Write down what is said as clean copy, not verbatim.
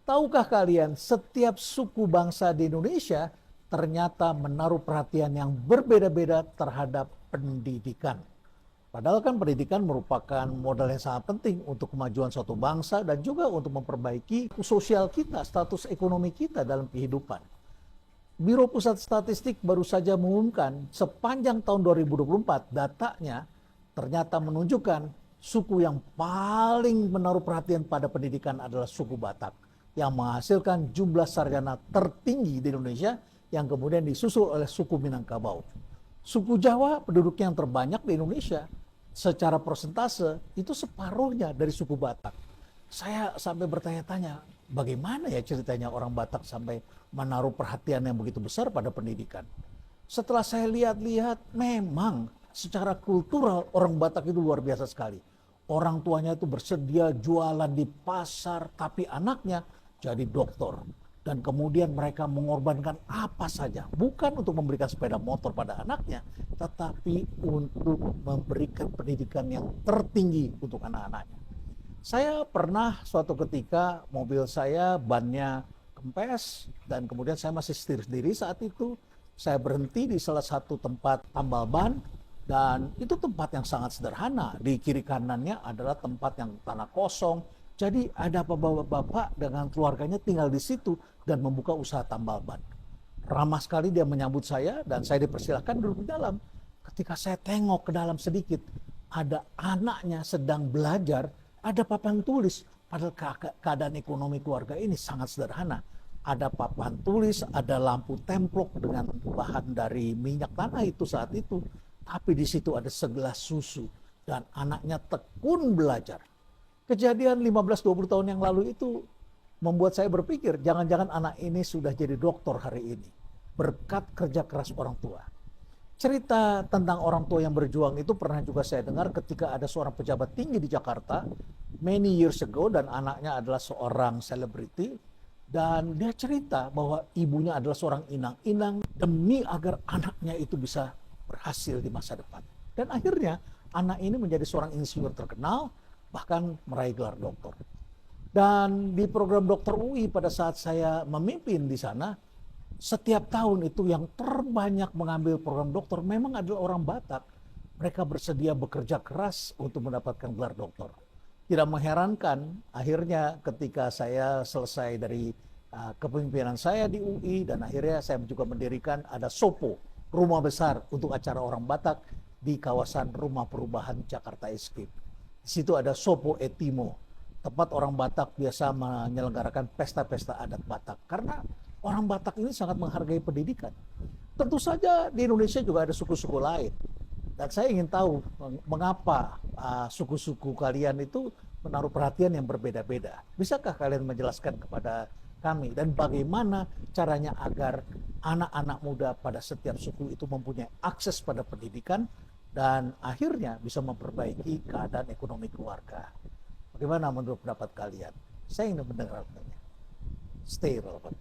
Tahukah kalian, setiap suku bangsa di Indonesia ternyata menaruh perhatian yang berbeda-beda terhadap pendidikan. Padahal kan pendidikan merupakan modal yang sangat penting untuk kemajuan suatu bangsa dan juga untuk memperbaiki sosial kita, status ekonomi kita dalam kehidupan. Biro Pusat Statistik baru saja mengumumkan sepanjang tahun 2024 datanya ternyata menunjukkan suku yang paling menaruh perhatian pada pendidikan adalah suku Batak yang menghasilkan jumlah sarjana tertinggi di Indonesia yang kemudian disusul oleh suku Minangkabau. Suku Jawa penduduknya yang terbanyak di Indonesia secara persentase itu separuhnya dari suku Batak. Saya sampai bertanya-tanya, bagaimana ya ceritanya orang Batak sampai menaruh perhatian yang begitu besar pada pendidikan. Setelah saya lihat-lihat, memang secara kultural orang Batak itu luar biasa sekali. Orang tuanya itu bersedia jualan di pasar, tapi anaknya jadi dokter. Dan kemudian mereka mengorbankan apa saja. Bukan untuk memberikan sepeda motor pada anaknya, tetapi untuk memberikan pendidikan yang tertinggi untuk anak-anaknya. Saya pernah suatu ketika mobil saya bannya kempes dan kemudian saya masih setir sendiri saat itu. Saya berhenti di salah satu tempat tambal ban dan itu tempat yang sangat sederhana. Di kiri kanannya adalah tempat yang tanah kosong. Jadi ada bapak-bapak dengan keluarganya tinggal di situ dan membuka usaha tambal ban. Ramah sekali dia menyambut saya dan saya dipersilahkan duduk di dalam. Ketika saya tengok ke dalam sedikit, ada anaknya sedang belajar, ada papan tulis. Padahal keadaan ekonomi keluarga ini sangat sederhana. Ada papan tulis, ada lampu templok dengan bahan dari minyak tanah itu saat itu. Tapi di situ ada segelas susu dan anaknya tekun belajar. Kejadian 15-20 tahun yang lalu itu membuat saya berpikir, jangan-jangan anak ini sudah jadi dokter hari ini. Berkat kerja keras orang tua. Cerita tentang orang tua yang berjuang itu pernah juga saya dengar ketika ada seorang pejabat tinggi di Jakarta, many years ago, dan anaknya adalah seorang selebriti. Dan dia cerita bahwa ibunya adalah seorang inang-inang demi agar anaknya itu bisa berhasil di masa depan. Dan akhirnya anak ini menjadi seorang insinyur terkenal, bahkan meraih gelar doktor. Dan di program dokter UI pada saat saya memimpin di sana, setiap tahun itu yang terbanyak mengambil program dokter memang adalah orang Batak. Mereka bersedia bekerja keras untuk mendapatkan gelar dokter. Tidak mengherankan, akhirnya ketika saya selesai dari kepemimpinan saya di UI, dan akhirnya saya juga mendirikan ada SOPO, rumah besar untuk acara orang Batak di kawasan Rumah Perubahan Jakarta Escape. Di situ ada Sopo Etimo, tempat orang Batak biasa menyelenggarakan pesta-pesta adat Batak. Karena orang Batak ini sangat menghargai pendidikan. Tentu saja di Indonesia juga ada suku-suku lain. Dan saya ingin tahu mengapa suku-suku kalian itu menaruh perhatian yang berbeda-beda. Bisakah kalian menjelaskan kepada kami dan bagaimana caranya agar anak-anak muda pada setiap suku itu mempunyai akses pada pendidikan dan akhirnya bisa memperbaiki keadaan ekonomi keluarga. Bagaimana menurut pendapat kalian? Saya ingin mendengarkannya. Stay relevant.